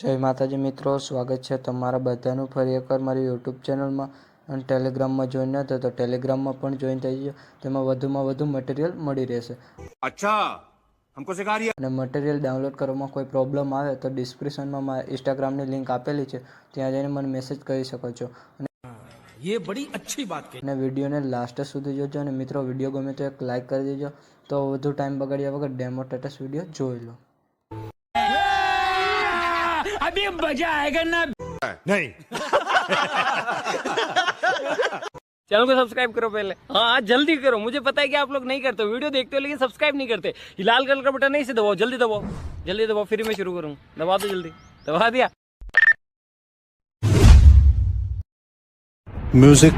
જય માતાજી મિત્રો, સ્વાગત છે તમારા બધાનું ફરી એકવાર મારી યુટ્યુબ ચેનલમાં અને ટેલિગ્રામમાં જોઈન ન થયો તો ટેલિગ્રામમાં પણ જોઈન થઈ ગયો. તેમાં વધુમાં વધુ મટીરિયલ મળી રહેશે. અચ્છા, હમકો સિખા રહ્યા. અને મટીરિયલ ડાઉનલોડ કરવામાં કોઈ પ્રોબ્લેમ આવે તો ડિસ્ક્રિપ્શનમાં મારા ઇન્સ્ટાગ્રામની લિંક આપેલી છે, ત્યાં જઈને મને મેસેજ કરી શકો છો. ये बड़ी अच्छी बात कही. અને વિડીયોને લાસ્ટ સુધી જોજો. અને મિત્રો, વિડીયો ગમે તો એક લાઇક કરી દેજો. તો વધુ ટાઈમ બગાડ્યા વગર ડેમો સ્ટેટસ વિડીયો જોઈ લો. अभी मजा आएगा ना. नहीं. चैनल को सब्सक्राइब करो पहले. हाँ जल्दी करो, मुझे पता है कि आप लोग नहीं करते, वीडियो देखते हो लेकिन सब्सक्राइब नहीं करते. ये लाल कलर का बटन नहीं से दबाओ, जल्दी दबाओ, जल्दी दबाओ, फिर मैं शुरू करूँ. दबा दो जल्दी, दबा दिया. म्यूजिक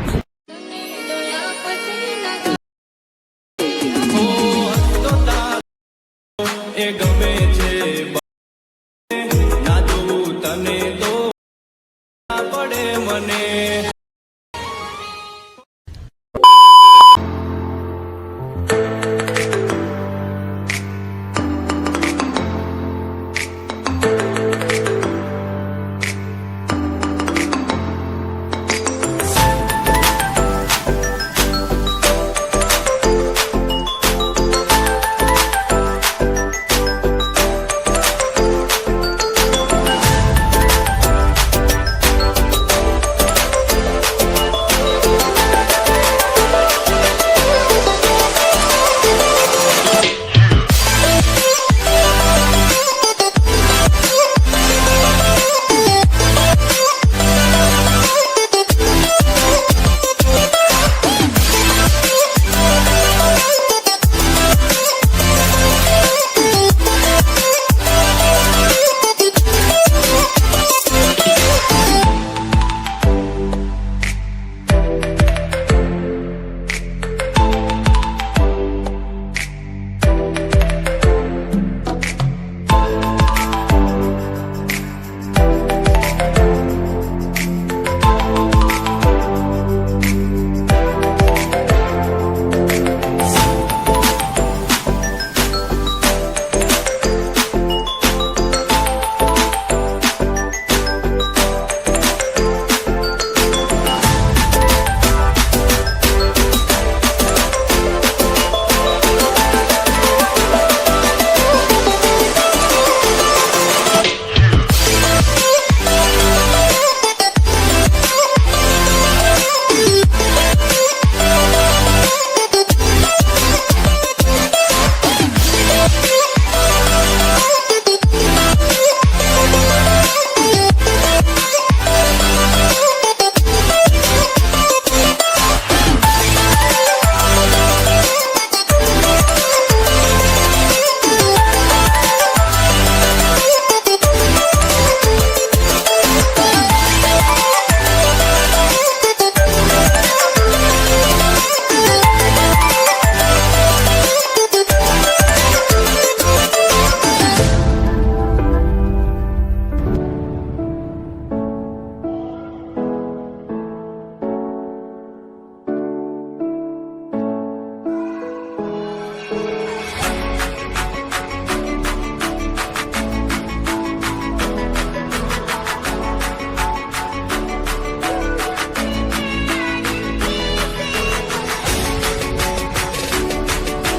પડે મને